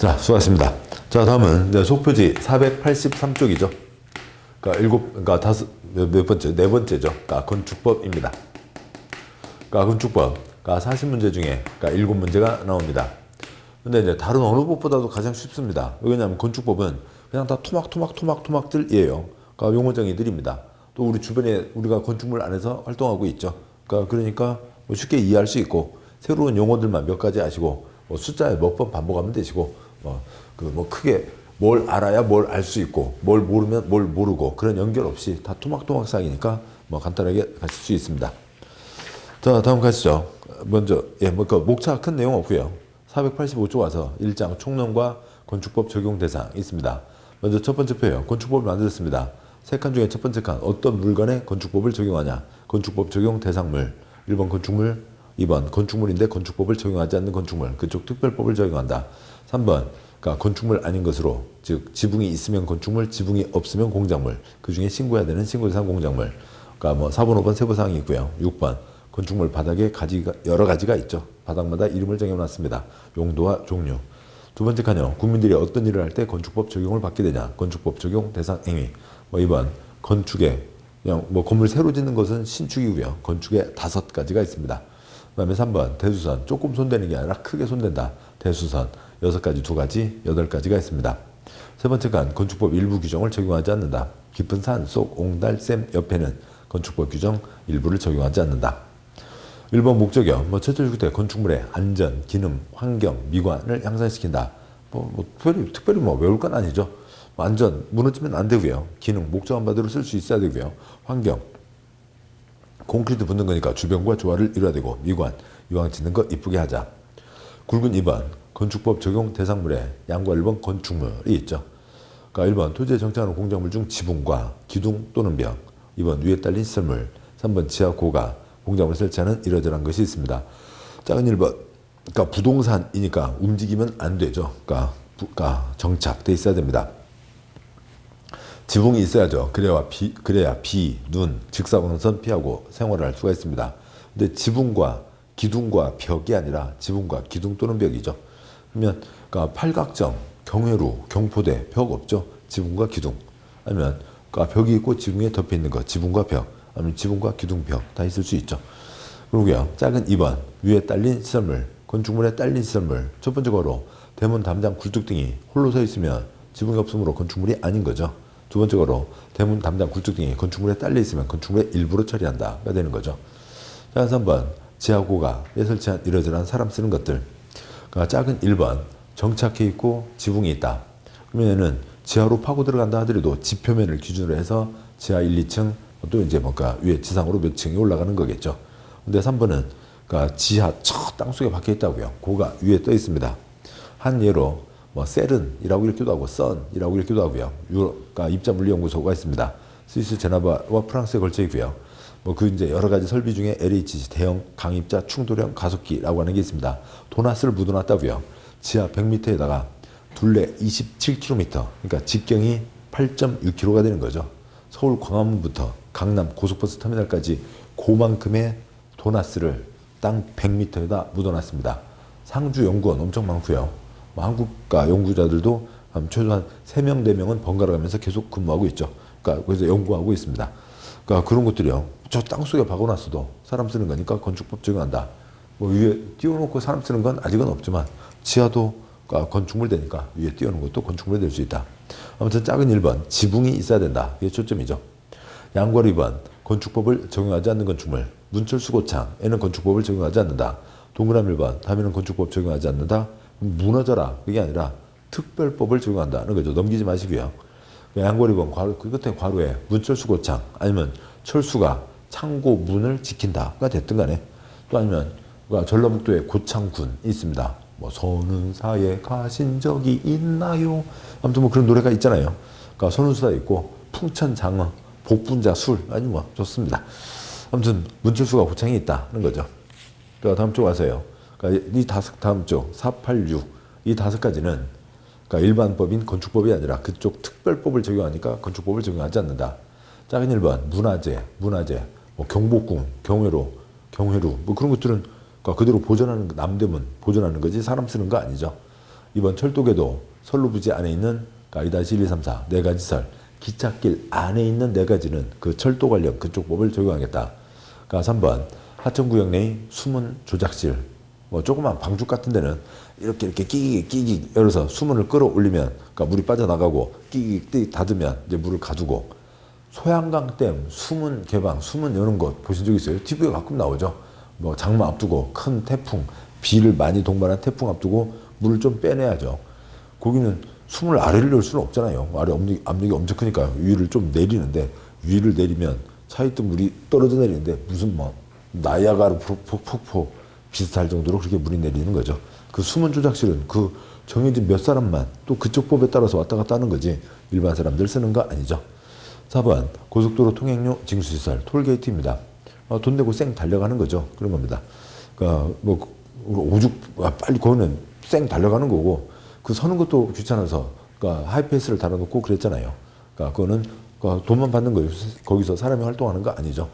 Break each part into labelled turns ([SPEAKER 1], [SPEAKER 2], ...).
[SPEAKER 1] 자, 수고하셨습니다. 자, 다음은 이제 속표지 483쪽이죠. 그러니까 몇 번째? 네 번째죠. 그러니까 건축법입니다. 그러니까 건축법. 그러니까 40문제 중에 그러니까 7문제가 나옵니다. 근데 이제 다른 어느 법보다도 가장 쉽습니다. 왜냐하면 건축법은 그냥 다 토막들이에요. 그러니까 용어정의들입니다. 또 우리 주변에 우리가 건축물 안에서 활동하고 있죠. 그러니까 뭐 쉽게 이해할 수 있고 새로운 용어들만 몇 가지 아시고 뭐 숫자에 몇 번 반복하면 되시고 뭐 크게 뭘 알아야 뭘 알 수 있고 뭘 모르면 뭘 모르고 그런 연결 없이 다 토막토막상이니까 뭐 간단하게 가실 수 있습니다. 자, 다음 가시죠. 먼저 그 목차 큰 내용 없고요. 485쪽 와서 1장 총론과 건축법 적용 대상 있습니다. 먼저 첫 번째 표요. 건축법을 만들었습니다. 세 칸 중에 첫 번째 칸 어떤 물건에 건축법을 적용하냐. 건축법 적용 대상물 1번 건축물 2번 건축물인데 건축법을 적용하지 않는 건축물 그쪽 특별법을 적용한다. 3번 그러니까 건축물 아닌 것으로 즉 지붕이 있으면 건축물 지붕이 없으면 공작물 그 중에 신고해야 되는 신고대상 공작물 그러니까 뭐 4번 5번 세부사항이 있고요. 6번 건축물 바닥에 여러 가지가 있죠. 바닥마다 이름을 정해놨습니다. 용도와 종류. 두 번째 칸요. 국민들이 어떤 일을 할 때 건축법 적용을 받게 되냐. 건축법 적용 대상 행위. 뭐 2번 건축에 그냥 뭐 건물 새로 짓는 것은 신축이고요. 건축에 5가지가 있습니다. 그 다음에 3번 대수선. 조금 손대는 게 아니라 크게 손댄다. 대수선 6가지 2가지 8가지가 있습니다. 세 번째 칸 건축법 일부 규정을 적용하지 않는다. 깊은 산 속 옹달 샘 옆에는 건축법 규정 일부를 적용하지 않는다. 1번 목적이요. 뭐 첫째 주택 건축물의 안전, 기능, 환경, 미관을 향상시킨다. 특별히 외울 건 아니죠. 안전 무너지면 안 되고요. 기능 목적한 바대로 쓸 수 있어야 되고요. 환경 콘크리트 붙는 거니까 주변과 조화를 이뤄야 되고 미관 이왕 짓는 거 이쁘게 하자. 굵은 2번 건축법 적용 대상물에 양과 1번 건축물이 있죠. 그러니까 1번 토지에 정착하는 공작물 중 지붕과 기둥 또는 벽 2번 위에 딸린 시설물 3번 지하 고가 공작물을 설치하는 이러저러한 것이 있습니다. 작은 1번 그러니까 부동산이니까 움직이면 안 되죠. 그러니까 정착돼 있어야 됩니다. 지붕이 있어야죠. 그래야 비, 눈, 직사광선 피하고 생활을 할 수가 있습니다. 근데 지붕과 기둥과 벽이 아니라 지붕과 기둥 또는 벽이죠. 그러면 그러니까 팔각정, 경회로, 경포대, 벽 없죠. 지붕과 기둥. 아니면 그러니까 벽이 있고 지붕에 덮여 있는 거, 지붕과 벽. 아니면 지붕과 기둥, 벽 다 있을 수 있죠. 그리고요. 작은 2번 위에 딸린 시설물, 건축물에 딸린 시설물. 첫 번째 거로 대문, 담장, 굴뚝등이 홀로 서 있으면 지붕이 없으므로 건축물이 아닌 거죠. 두 번째 거로 대문, 담장, 굴뚝등이 건축물에 딸려 있으면 건축물의 일부로 처리한다가 되는 거죠. 자, 3번 지하고가에 설치한 이러저러한 사람 쓰는 것들. 그러니까 작은 1번 정착해 있고 지붕이 있다. 그러면은 지하로 파고 들어간다 하더라도 지표면을 기준으로 해서 지하 1, 2층 또 이제 뭔가 위에 지상으로 몇 층이 올라가는 거겠죠. 근데 3번은 그러니까 지하 저 땅속에 박혀 있다고요. 고가 위에 떠 있습니다. 한 예로 뭐 셀은이라고 읽기도 하고 선이라고 읽기도 하고요. 그러니까 입자물리연구소가 있습니다. 스위스 제네바와 프랑스에 걸쳐 있고요. 뭐 그 이제 여러 가지 설비 중에 LHC 대형 강입자 충돌형 가속기라고 하는 게 있습니다. 도나스를 묻어놨다고요. 지하 100m에다가 둘레 27km, 그러니까 직경이 8.6km가 되는 거죠. 서울 광화문부터 강남 고속버스 터미널까지 그만큼의 도나스를 땅 100m에다 묻어놨습니다. 상주 연구원 엄청 많고요. 뭐 한국가 연구자들도 최소한 3명, 4명은 번갈아 가면서 계속 근무하고 있죠. 그러니까 그래서 연구하고 있습니다. 그러니까 그런 것들이요. 저 땅속에 박아놨어도 사람 쓰는 거니까 건축법 적용한다. 뭐 위에 띄워놓고 사람 쓰는 건 아직은 없지만 지하도 건축물 되니까 위에 띄워놓은 것도 건축물이 될 수 있다. 아무튼 작은 1번 지붕이 있어야 된다. 이게 초점이죠. 양괄 2번 건축법을 적용하지 않는 건축물. 문철수고창에는 건축법을 적용하지 않는다. 동그라미 1번 다음에는 건축법 적용하지 않는다. 무너져라. 그게 아니라 특별법을 적용한다는 거죠. 넘기지 마시고요. 양괄 2번 그 끝에 괄호에 문철수고창 아니면 철수가 창고 문을 지킨다가 됐든 간에 또 아니면 전라북도에 고창군이 있습니다. 뭐 선운사에 가신 적이 있나요? 아무튼 뭐 그런 노래가 있잖아요. 그러니까 선운사 있고 풍천장어 복분자 술 아니 뭐 좋습니다. 아무튼 문철수가 고창이 있다는 거죠. 그러니까 다음 쪽 와서요. 그러니까 이 다음 쪽 486 이 5가지는 그러니까 일반법인 건축법이 아니라 그쪽 특별법을 적용하니까 건축법을 적용하지 않는다. 작은 1번 문화재 뭐 경복궁 경회로 뭐 그런 것들은 그러니까 그대로 보존하는 남대문 보존하는 거지 사람 쓰는 거 아니죠. 이번 철도궤도 선로부지 안에 있는 2-1, 2, 3, 4 네 가지 설, 기찻길 안에 있는 네 가지는 그 철도 관련 그쪽 법을 적용하겠다. 3번 하천구역 내의 수문 조작실, 뭐 조그만 방죽 같은 데는 이렇게 끼기 열어서 수문을 끌어올리면 물이 빠져나가고 끼기 닫으면 이제 물을 가두고, 소양강 댐 수문 개방, 수문 여는 거 보신 적 있어요? TV에 가끔 나오죠. 뭐 장마 앞두고 큰 태풍, 비를 많이 동반한 태풍 앞두고 물을 좀 빼내야죠. 거기는 수문을 아래를 열 수는 없잖아요. 아래 압력이 엄청 크니까 위를 좀 내리는데, 위를 내리면 차있던 물이 떨어져 내리는데 무슨 뭐 나이아가라 폭포 비슷할 정도로 그렇게 물이 내리는 거죠. 그 수문 조작실은 그 정해진 몇 사람만 또 그쪽 법에 따라서 왔다 갔다 하는 거지 일반 사람들 쓰는 거 아니죠. 4번 고속도로 통행료 징수시설 톨게이트입니다. 돈 내고 쌩 달려가는 거죠. 그런 겁니다. 그러니까 뭐 오죽 빨리 거기는 쌩 달려가는 거고, 그 서는 것도 귀찮아서 하이패스를 달아놓고 그랬잖아요. 그거는 돈만 받는 거예요. 거기서 사람이 활동하는 거 아니죠.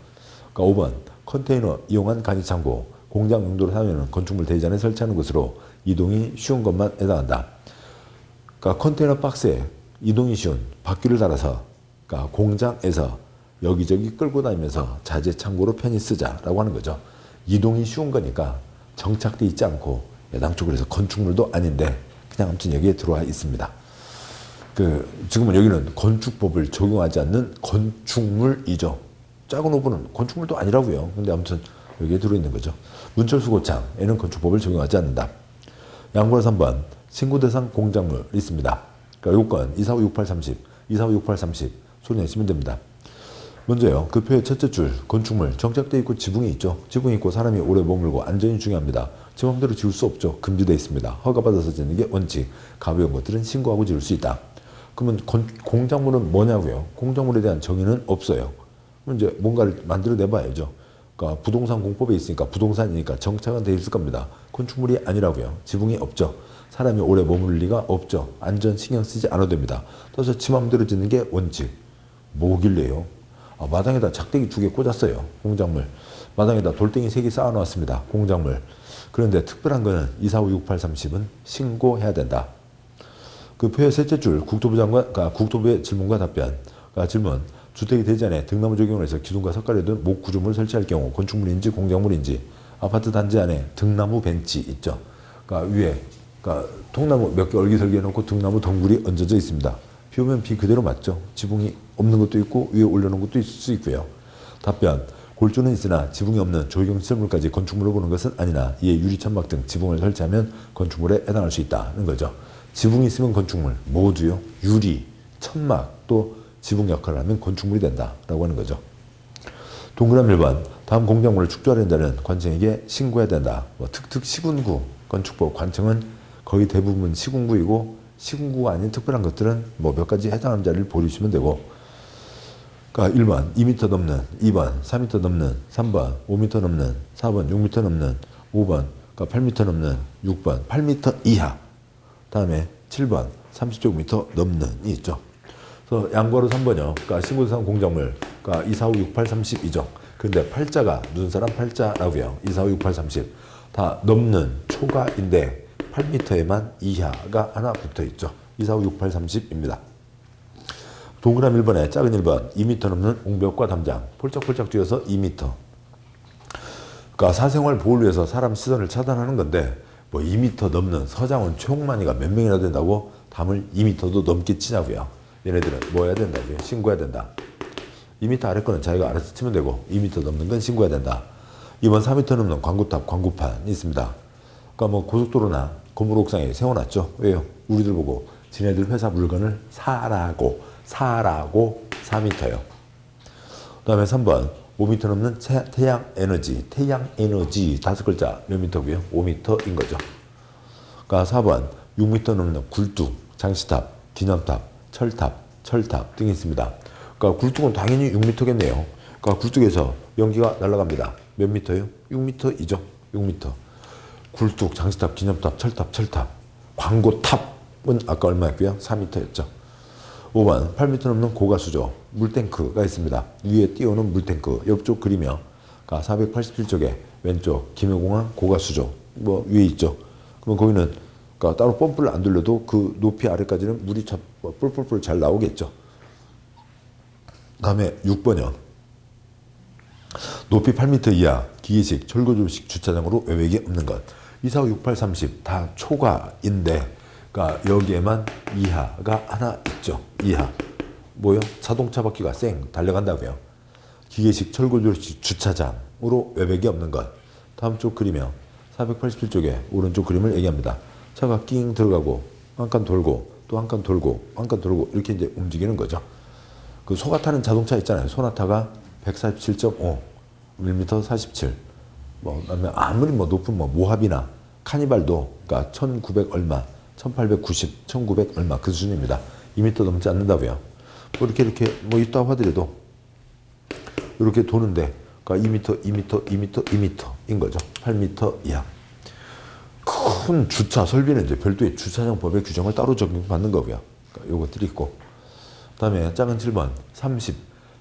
[SPEAKER 1] 5번 컨테이너 이용한 간이창고 공장 용도로 사용하는 건축물 대지단에 설치하는 것으로 이동이 쉬운 것만 해당한다. 컨테이너 박스에 이동이 쉬운 바퀴를 달아서 공장에서 여기저기 끌고 다니면서 자재 창고로 편히 쓰자라고 하는 거죠. 이동이 쉬운 거니까 정착돼 있지 않고 애당초 그래서 건축물도 아닌데 그냥 아무튼 여기에 들어와 있습니다. 지금은 여기는 건축법을 적용하지 않는 건축물이죠. 작은 오브는 건축물도 아니라고요. 근데 아무튼 여기에 들어있는 거죠. 문철수 고창에는 건축법을 적용하지 않는다. 양보라 3번 신고 대상 공작물이 있습니다. 요건 2456830, 2456830 소리 내시면 됩니다. 먼저요, 그 표의 첫째 줄 건축물 정착되어 있고 지붕이 있죠. 지붕이 있고 사람이 오래 머물고 안전이 중요합니다. 제 맘대로 지을 수 없죠. 금지되어 있습니다. 허가받아서 짓는 게 원칙. 가벼운 것들은 신고하고 지을 수 있다. 그러면 공작물은 뭐냐고요? 공작물에 대한 정의는 없어요. 그럼 이제 뭔가를 만들어내봐야죠. 부동산 공법에 있으니까 부동산이니까 정착은 돼 있을 겁니다. 건축물이 아니라고요. 지붕이 없죠. 사람이 오래 머물 리가 없죠. 안전 신경 쓰지 않아도 됩니다. 그래서 지 맘대로 짓는 게 원칙. 뭐길래요? 마당에다 작대기 2개 꽂았어요. 공작물. 마당에다 돌덩이 3개 쌓아놓았습니다. 공작물. 그런데 특별한 거는 2456830은 신고해야 된다. 그 표의 셋째 줄 국토부 장관, 국토부의 질문과 답변. 질문. 주택이 되지 않아 등나무 적용을 해서 기둥과 석가래 등 목 구조물을 설치할 경우 건축물인지 공작물인지, 아파트 단지 안에 등나무 벤치 있죠. 위에 통나무 몇 개 얼기설기 해놓고 등나무 덩굴이 얹어져 있습니다. 비 오면 비 그대로 맞죠. 지붕이 없는 것도 있고 위에 올려놓은 것도 있을 수 있고요. 답변. 골조는 있으나 지붕이 없는 조경시설물까지 건축물로 보는 것은 아니나 이에 유리, 천막 등 지붕을 설치하면 건축물에 해당할 수 있다는 거죠. 지붕이 있으면 건축물, 모두요. 유리, 천막, 또 지붕 역할을 하면 건축물이 된다라고 하는 거죠. 동그라미 1번. 다음 공작물을 축조하려는 자는 관청에게 신고해야 된다. 특특 시군구 건축법 관청은 거의 대부분 시군구이고, 시군구가 아닌 특별한 것들은 몇 가지 해당하는 자리를 보여주시면 되고, 1번 2m 넘는, 2번 4m 넘는, 3번 5m 넘는, 4번 6m 넘는, 5번 8m 넘는, 6번 8m 이하, 다음에 7번 30제곱미터 넘는이 있죠. 그래서 양보로 3번이요. 신고대상 공작물 2456830이죠. 근데 팔자가 눈사람 팔자라고요. 2456830 다 넘는 초과인데 8m에만 이하가 하나 붙어 있죠. 2456830입니다. 동그라미 1번에 작은 1번 2m 넘는 옹벽과 담장 폴짝폴짝 뛰어서 2m. 사생활 보호를 위해서 사람 시선을 차단하는 건데 2m 넘는 서장훈 최홍만이가 몇 명이나 된다고 담을 2m도 넘게 치냐고요. 얘네들은 뭐 해야 된다고요? 신고해야 된다. 2m 아래 거는 자기가 알아서 치면 되고 2m 넘는 건 신고해야 된다. 이번 4m 넘는 광고탑, 광고판이 있습니다. 고속도로나 건물 옥상에 세워놨죠. 왜요? 우리들 보고 지네들 회사 물건을 사라고 4m요. 그 다음에 3번 5m 넘는 태양에너지 5글자 몇 미터고요? 5m인 거죠. 4번 6m 넘는 굴뚝, 장시탑, 기념탑, 철탑 등이 있습니다. 굴뚝은 당연히 6m겠네요. 굴뚝에서 연기가 날아갑니다. 몇 미터요? 6m이죠. 6m. 굴뚝, 장시탑, 기념탑, 철탑. 광고탑은 아까 얼마였고요? 4m였죠. 5번 8m 넘는 고가수조, 물탱크가 있습니다. 위에 띄우는 물탱크, 옆쪽 그리며 487쪽에 왼쪽 김해공항 고가수조 위에 있죠. 그럼 거기는 그러니까 따로 펌프를 안 돌려도 그 높이 아래까지는 물이 뿔뿔뿔 잘 나오겠죠. 다음에 6번이요. 높이 8m 이하 기계식 철거조식 주차장으로 외벽이 없는 것. 2, 4, 5, 6, 8, 30 다 초과인데 그러니까 여기에만 이하가 하나 있죠. 이하. 뭐요? 자동차 바퀴가 쌩 달려간다고요. 기계식 철거조식 주차장으로 외벽이 없는 것. 다음 쪽 그림이요. 487쪽에 오른쪽 그림을 얘기합니다. 차가 낑 들어가고 한 칸 돌고 또 한 칸 돌고 한 칸 돌고 이렇게 이제 움직이는 거죠. 그 소가 타는 자동차 있잖아요. 소나타가 147.5mm 47. 뭐 그다음에 아무리 뭐 높은 뭐 모하비나 카니발도 그러니까 1900 얼마, 1890, 1900 얼마 그 수준입니다. 2m 넘지 않는다고요. 뭐 이렇게 뭐 있다고 하더라도 이렇게 도는데 그러니까 2m인 거죠. 8m 이하. 큰 주차 설비는 이제 별도의 주차장 법의 규정을 따로 적용받는 거고요. 그러니까 요것들이 있고. 그다음에 작은 7번 30.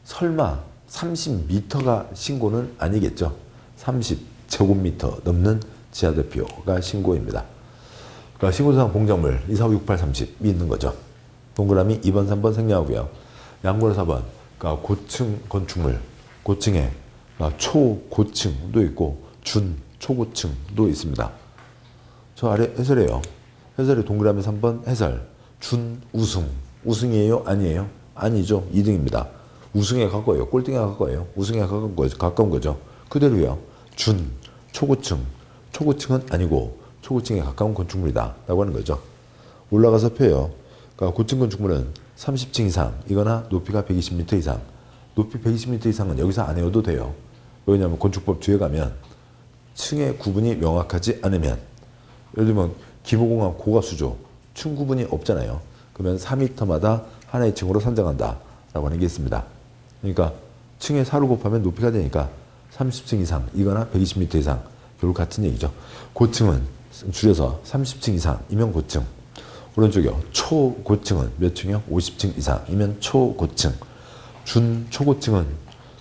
[SPEAKER 1] 설마 30m가 신고는 아니겠죠. 30제곱미터 넘는 지하대표가 신고입니다. 그러니까 신고사항 공작물 2, 4, 5, 6, 8, 30이 있는 거죠. 동그라미 2번, 3번 생략하고요. 양보로 4번 그러니까 고층 건축물, 고층에 그러니까 초고층도 있고 준, 초고층도 있습니다. 저 아래 해설이에요. 해설의 동그라미 3번 해설. 준, 우승. 우승이에요? 아니에요? 아니죠. 2등입니다. 우승에 가까워요. 꼴등에 가까워요. 우승에 가까운 거죠. 그대로요. 준, 초고층. 초고층은 아니고 초고층에 가까운 건축물이다 라고 하는 거죠. 올라가서 펴요. 그러니까 고층 건축물은 30층 이상이거나 높이가 120m 이상. 높이 120m 이상은 여기서 안 외워도 돼요. 왜냐하면 건축법 뒤에 가면 층의 구분이 명확하지 않으면 예를 들면 기모공항 고가수조 층 구분이 없잖아요. 그러면 4m마다 하나의 층으로 산정한다 라고 하는 게 있습니다. 그러니까 층의 4를 곱하면 높이가 되니까 30층 이상이거나 120m 이상 결국 같은 얘기죠. 고층은 줄여서 30층 이상이면 고층. 오른쪽이요. 초고층은 몇 층이요? 50층 이상이면 초고층. 준초고층은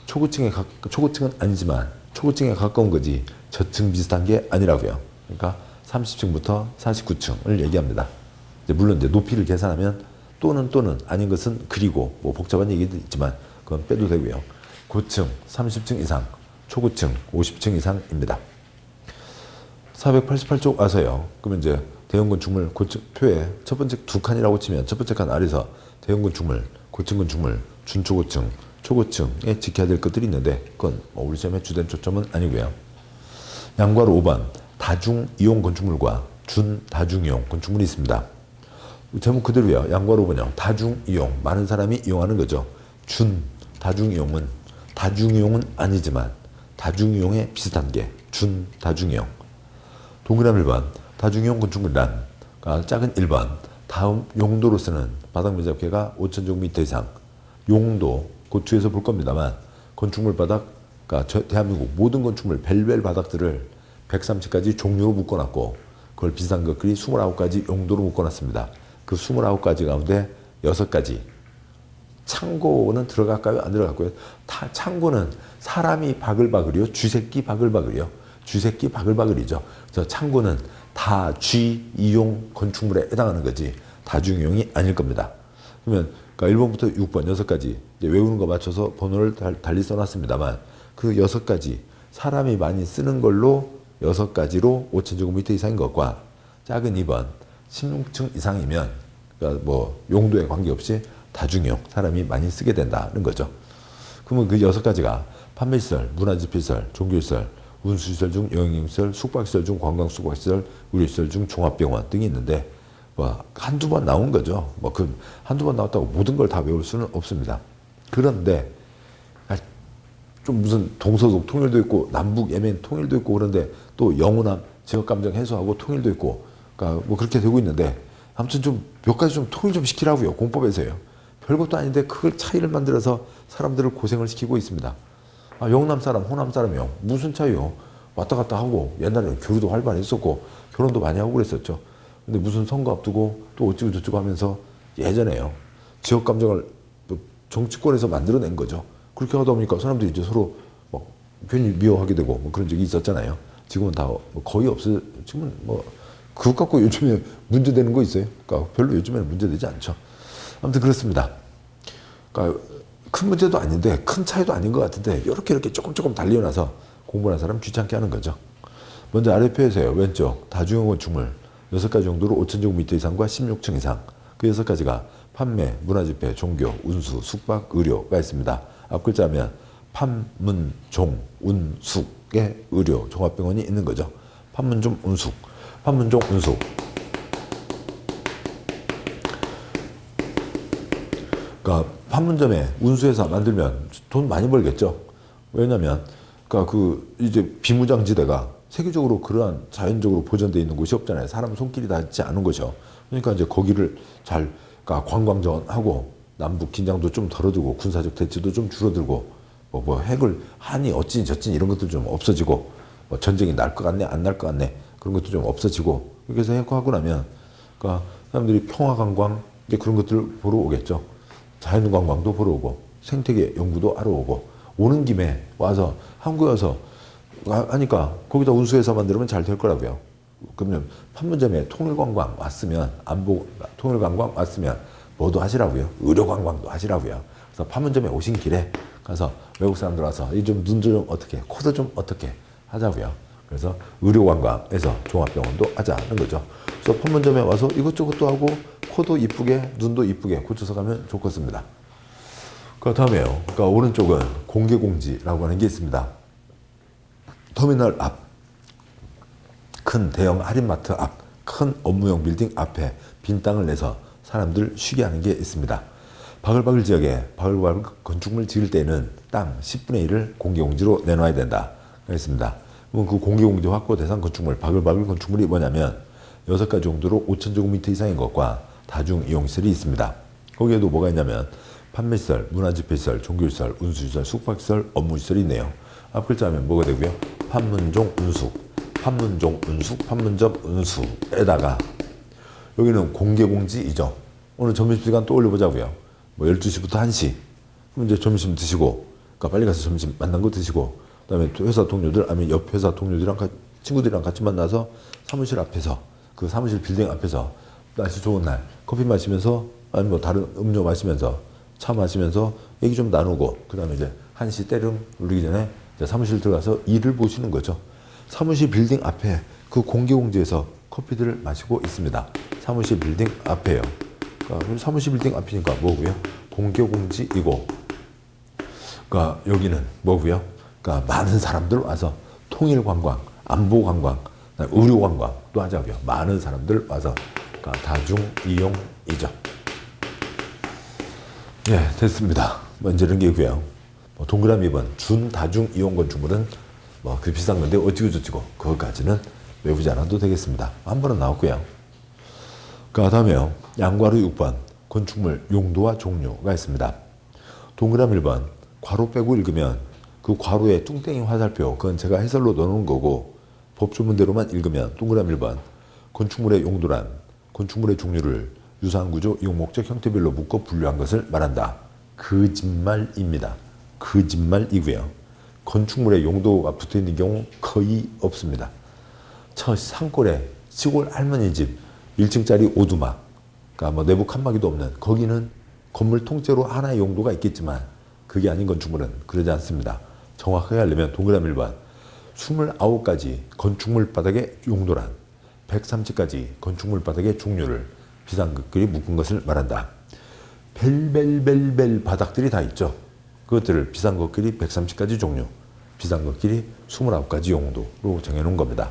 [SPEAKER 1] 초고층은 아니지만 초고층에 가까운 거지 저층 비슷한 게 아니라고요. 그러니까 30층부터 49층을 얘기합니다. 물론 이제 높이를 계산하면 또는 아닌 것은 그리고 뭐 복잡한 얘기도 있지만 그건 빼도 되고요. 고층 30층 이상, 초고층 50층 이상입니다. 488쪽 와서요. 그러면 이제 대형 건축물 고층 표에 첫 번째 두 칸이라고 치면 첫 번째 칸 아래서 대형 건축물, 고층 건축물, 준초고층, 초고층에 지켜야 될 것들이 있는데 그건 우리 시험의 주된 초점은 아니고요. 양괄호 5번 다중 이용 건축물과 준 다중이용 건축물이 있습니다. 제목 그대로요. 양괄호 5번요. 다중 이용 많은 사람이 이용하는 거죠. 준 다중이용은 아니지만 다중이용에 비슷한 게 준 다중이용. 동그라미 1번 다중이용 건축물이란 작은 1번 다음 용도로 쓰는 바닥 면적계가 5,000제곱미터 이상. 용도 고추에서 볼 겁니다만 건축물 바닥 그러니까 대한민국 모든 건축물 벨벨 바닥들을 130가지 종류로 묶어놨고 그걸 비슷한 것들이 29가지 용도로 묶어놨습니다. 그 29가지 가운데 6가지 창고는 들어갈까요? 안 들어갈까요? 창고는 사람이 바글바글이요. 쥐새끼 바글바글이요. 쥐새끼 바글바글이죠. 그래서 창고는 다쥐이용 건축물에 해당하는 거지 다중이용이 아닐 겁니다. 그러면 그러니까 1번부터 6번 6가지 이제 외우는 거 맞춰서 번호를 달리 써놨습니다만 그 6가지 사람이 많이 쓰는 걸로 6가지로 5,000제곱미터 이상인 것과 작은 2번 16층 이상이면 그러니까 뭐 용도에 관계없이 다중이용 사람이 많이 쓰게 된다는 거죠. 그러면 그 6가지가 판매시설, 문화집시설, 종교시설, 운수시설 중 영양시설, 숙박시설 중 관광숙박시설, 의료시설 중 종합병원 등이 있는데 뭐 한두 번 나온 거죠. 뭐 그 한두 번 나왔다고 모든 걸 다 외울 수는 없습니다. 그런데 좀 무슨 동서독 통일도 있고 남북 예멘 통일도 있고 그런데 또 영호남 지역감정 해소하고 통일도 있고 그러니까 뭐 그렇게 되고 있는데 아무튼 좀 몇 가지 좀 통일 좀 시키라고요. 공법에서요. 별것도 아닌데 그걸 차이를 만들어서 사람들을 고생을 시키고 있습니다. 영남 사람, 호남 사람이요. 무슨 차이요? 왔다 갔다 하고 옛날에는 교류도 활발했었고 결혼도 많이 하고 그랬었죠. 근데 무슨 선거 앞두고 또 어찌고 저찌고 하면서 예전에요. 지역 감정을 정치권에서 만들어낸 거죠. 그렇게 하다 보니까 사람들이 이제 서로 막 괜히 미워하게 되고 뭐 그런 적이 있었잖아요. 지금은 다 거의 지금은 뭐 그것 갖고 요즘에 문제되는 거 있어요? 그러니까 별로 요즘에는 문제되지 않죠. 아무튼 그렇습니다. 그러니까 큰 문제도 아닌데 큰 차이도 아닌 것 같은데 이렇게 조금 달려놔서 공부하는 사람 귀찮게 하는 거죠. 먼저 아래 표에서요. 왼쪽 다중형 건축물 6가지 정도로 5,000제곱미터 이상과 16층 이상 그 6가지가 판매, 문화집회, 종교, 운수, 숙박, 의료가 있습니다. 앞글자 하면 판문, 종, 운, 숙의 의료 종합병원이 있는 거죠. 판문, 종, 운숙. 판문, 종, 운숙. 그러니까 판문점에 운수회사 만들면 돈 많이 벌겠죠. 왜냐면 그러니까 그 이제 비무장지대가 세계적으로 그러한 자연적으로 보존되어 있는 곳이 없잖아요. 사람 손길이 닿지 않은 곳이요. 그러니까 이제 거기를 잘 그러니까 관광정원하고 남북 긴장도 좀 덜어두고 군사적 대치도 좀 줄어들고 뭐 핵을 하니 어찌 저찌 이런 것도 좀 없어지고 뭐 전쟁이 날 것 같네 안 날 것 같네 그런 것도 좀 없어지고 이렇게 해서 하고 나면 그러니까 사람들이 평화관광 이제 그런 것들을 보러 오겠죠. 자연관광도 보러 오고 생태계 연구도 하러 오고 오는 김에 와서 한국에 와서 하니까 거기다 운수회사 만들면 잘 될 거라고요. 그러면 판문점에 통일관광 왔으면 안보 통일관광 왔으면 뭐도 하시라고요. 의료관광도 하시라고요. 그래서 판문점에 오신 길에 가서 외국 사람들 와서 이 좀 눈도 좀 어떻게 코도 좀 어떻게 하자고요. 그래서 의료관광에서 종합병원도 하자는 거죠. 그래서 판문점에 와서 이것저것도 하고 코도 이쁘게 눈도 이쁘게 고쳐서 가면 좋겠습니다. 그 다음에요. 그러니까 오른쪽은 공개공지라고 하는 게 있습니다. 터미널 앞, 큰 대형 할인마트 앞, 큰 업무용 빌딩 앞에 빈 땅을 내서 사람들 쉬게 하는 게 있습니다. 바글바글 지역에 바글바글 건축물 지을 때는 땅 10분의 1을 공개공지로 내놔야 된다. 그랬습니다. 그럼 그 공개공지 확보 대상 건축물, 바글바글 건축물이 뭐냐면 6가지 정도로 5,000제곱미터 이상인 것과 다중이용시설이 있습니다. 거기에도 뭐가 있냐면 판매시설, 문화집회시설, 종교시설, 운수시설, 숙박시설, 업무시설이 있네요. 앞글자 하면 뭐가 되고요? 판문종, 운숙, 판문종, 운숙, 판문점, 운수에다가 여기는 공개공지이죠. 오늘 점심시간 또 올려보자고요. 뭐 12시부터 1시. 그럼 이제 점심 드시고, 그러니까 빨리 가서 점심 만난 거 드시고, 그 다음에 회사 동료들, 아니면 옆 회사 동료들이랑 친구들이랑 같이 만나서 사무실 앞에서, 그 사무실 빌딩 앞에서 날씨 좋은 날 커피 마시면서, 아니면 뭐 다른 음료 마시면서, 차 마시면서 얘기 좀 나누고, 그 다음에 이제 1시 때름 누르기 전에 이제 사무실 들어가서 일을 보시는 거죠. 사무실 빌딩 앞에 그 공개공지에서 커피들을 마시고 있습니다. 사무실 빌딩 앞에요. 그러니까 사무실 빌딩 앞이니까 뭐고요? 공개공지이고, 그러니까 여기는 뭐고요? 그러니까 많은 사람들 와서 통일관광, 안보관광, 의료관광도 하자고요. 많은 사람들 와서 그러니까 다중이용이죠. 예, 됐습니다. 먼저 이런 게고요. 뭐 동그라미 2번 준다중이용 건축물은 뭐 그 비싼 건데 어찌고 저찌고 그것까지는 외우지 않아도 되겠습니다. 한 번은 나왔고요. 그 다음에요. 양괄호 6번 건축물 용도와 종류가 있습니다. 동그라미 1번 괄호 빼고 읽으면 그 괄호에 뚱땡이 화살표 그건 제가 해설로 넣어놓은 거고 법조문대로만 읽으면 동그라미 1번 건축물의 용도란 건축물의 종류를 유사한 구조, 이용 목적, 형태별로 묶어 분류한 것을 말한다. 거짓말입니다. 거짓말이고요. 건축물의 용도가 붙어있는 경우 거의 없습니다. 저 산골에 시골 할머니 집 1층짜리 오두막, 그러니까 뭐 내부 칸막이도 없는 거기는 건물 통째로 하나의 용도가 있겠지만 그게 아닌 건축물은 그러지 않습니다. 정확하게 하려면 동그라미 1번 29가지 건축물 바닥의 용도란 130가지 건축물 바닥의 종류를 비상극끼리 묶은 것을 말한다. 벨벨벨벨 바닥들이 다 있죠. 그것들을 비상극끼리 130가지 종류, 비상극끼리 29가지 용도로 정해놓은 겁니다.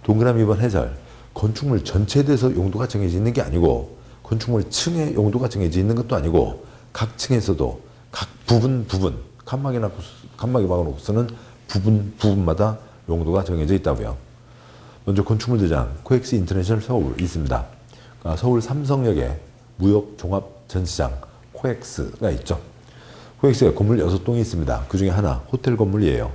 [SPEAKER 1] 동그라미 2번 해설. 건축물 전체에 대해서 용도가 정해져 있는 게 아니고 건축물 층의 용도가 정해져 있는 것도 아니고 각 층에서도 각 부분 칸막이 박아놓고서는 부분마다 용도가 정해져 있다고요. 먼저 건축물 대장 코엑스 인터내셔널 서울 있습니다. 그러니까 서울 삼성역에 무역종합전시장 코엑스가 있죠. 코엑스가 건물 6동이 있습니다. 그 중에 하나 호텔 건물이에요.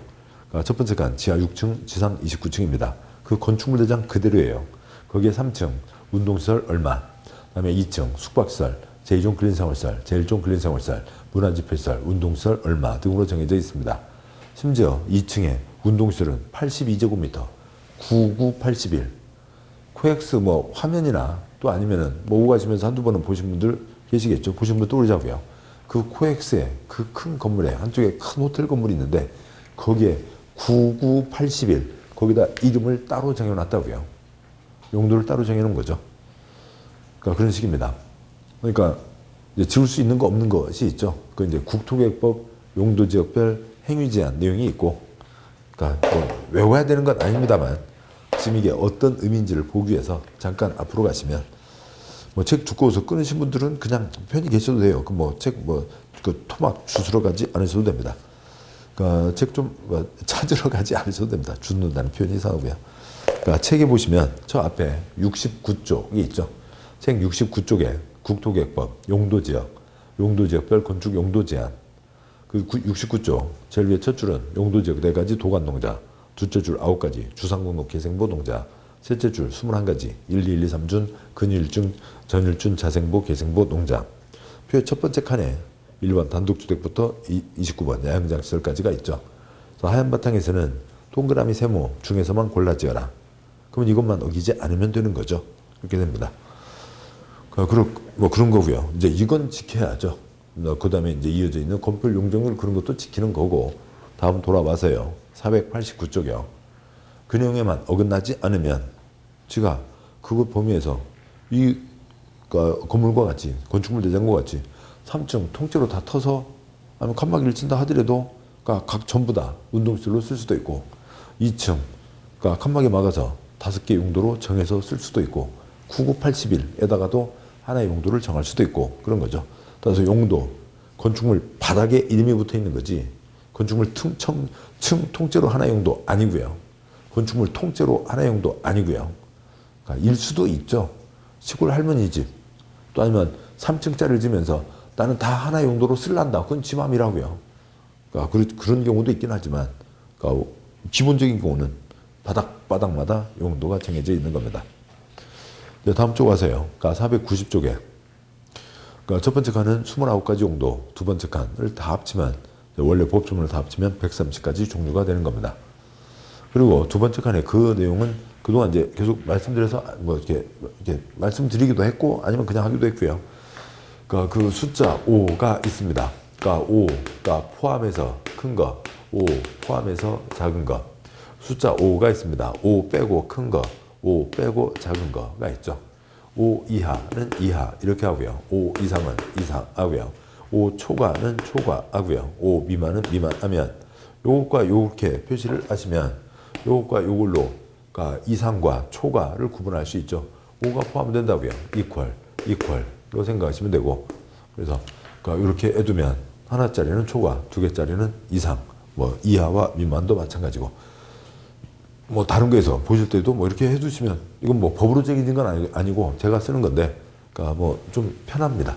[SPEAKER 1] 그러니까 첫 번째 칸 지하 6층, 지상 29층입니다. 그 건축물 대장 그대로예요. 거기에 3층 운동시설 얼마, 그 다음에 2층 숙박시설, 제2종 근린생활시설, 제1종 근린생활시설, 문화집회시설, 운동시설 얼마 등으로 정해져 있습니다. 심지어 2층에 운동시설은 82제곱미터, 9981, 코엑스 뭐 화면이나 또 아니면은 뭐 오고 가시면서 한두 번은 보신 분들 계시겠죠. 보신 분들 떠오르자고요. 그 코엑스에 그 큰 건물에 한쪽에 큰 호텔 건물이 있는데 거기에 9981 거기다 이름을 따로 정해놨다고요. 용도를 따로 정해놓은 거죠. 그러니까 그런 식입니다. 그러니까 이제 지울 수 있는 거 없는 것이 있죠. 그 이제 국토계획법 용도지역별 행위 제한 내용이 있고, 그러니까 뭐 외워야 되는 건 아닙니다만 지금 이게 어떤 의미인지를 보기 위해서 잠깐 앞으로 가시면, 뭐 책 두꺼워서 끊으신 분들은 그냥 편히 계셔도 돼요. 그 뭐 책 뭐 그 토막 주스러 가지 않으셔도 됩니다. 그러니까 책 좀 뭐 찾으러 가지 않으셔도 됩니다. 죽는다는 표현이 이상하고요. 그러니까 책에 보시면 저 앞에 69쪽이 있죠. 책 69쪽에 국토계획법 용도지역, 용도지역별 건축 용도 제한. 그 69쪽 제일 위에 첫 줄은 용도지역 4가지 도관농자, 둘째 줄 9가지 주상공로 개생보 농자, 셋째 줄 21가지 1, 2, 1, 2, 3준 근일중, 전일준 자생보 개생보 농자. 표의 첫 번째 칸에 1번 단독주택부터 29번 야영장시설까지가 있죠. 그래서 하얀 바탕에서는 동그라미 세모 중에서만 골라 지어라. 그러면 이것만 어기지 않으면 되는 거죠. 이렇게 됩니다. 뭐 그런 거고요. 이제 이건 지켜야죠. 그 다음에 이제 이어져 있는 건폐율 용적률 그런 것도 지키는 거고, 다음 돌아와서요. 489쪽이요. 그 내용에만 어긋나지 않으면 제가 그것 범위에서 이 건물과 같이 건축물 대장과 같이 3층 통째로 다 터서 아니면 칸막이를 친다 하더라도 각 전부 다 운동실로 쓸 수도 있고, 2층 칸막이 막아서 5개 용도로 정해서 쓸 수도 있고, 9981에다가도 하나의 용도를 정할 수도 있고 그런 거죠. 따라서 용도, 건축물 바닥에 이름이 붙어 있는 거지 건축물 층 통째로 하나의 용도 아니고요. 건축물 통째로 하나의 용도 아니고요. 그러니까 일 수도 있죠. 시골 할머니 집, 또 아니면 3층짜리를 지면서 나는 다 하나의 용도로 쓸란다. 그건 지 맘이라고요. 그러니까 그런 경우도 있긴 하지만, 그러니까 기본적인 경우는 바닥마다 용도가 정해져 있는 겁니다. 이제 다음 쪽 와서요. 그러니까 490쪽에 그러니까 첫 번째 칸은 29가지 용도, 두 번째 칸을 다 합치면 원래 법조문을 다 합치면 130가지 종류가 되는 겁니다. 그리고 두 번째 칸에 그 내용은 그동안 이제 계속 말씀드려서 뭐 이렇게 말씀드리기도 했고 아니면 그냥 하기도 했고요. 그러니까 그 숫자 5가 있습니다. 그러니까 5가 포함해서 큰 거, 5 포함해서 작은 거. 숫자 5가 있습니다. 5 빼고 큰 거, 5 빼고 작은 거가 있죠. 5 이하는 이하 이렇게 하고요. 5 이상은 이상 하고요. 5 초과는 초과 하고요. 5 미만은 미만하면 요것과 요렇게 표시를 하시면 요것과 요걸로 그러니까 이상과 초과를 구분할 수 있죠. 5가 포함된다고요. 이퀄 이거 생각하시면 되고, 그래서 그러니까 이렇게 해두면 하나짜리는 초과, 2개짜리는 이상, 뭐 이하와 미만도 마찬가지고, 뭐 다른 거에서 보실 때도 뭐 이렇게 해두시면 이건 뭐 법으로 정해진 건 아니고 제가 쓰는 건데, 그러니까 뭐 좀 편합니다.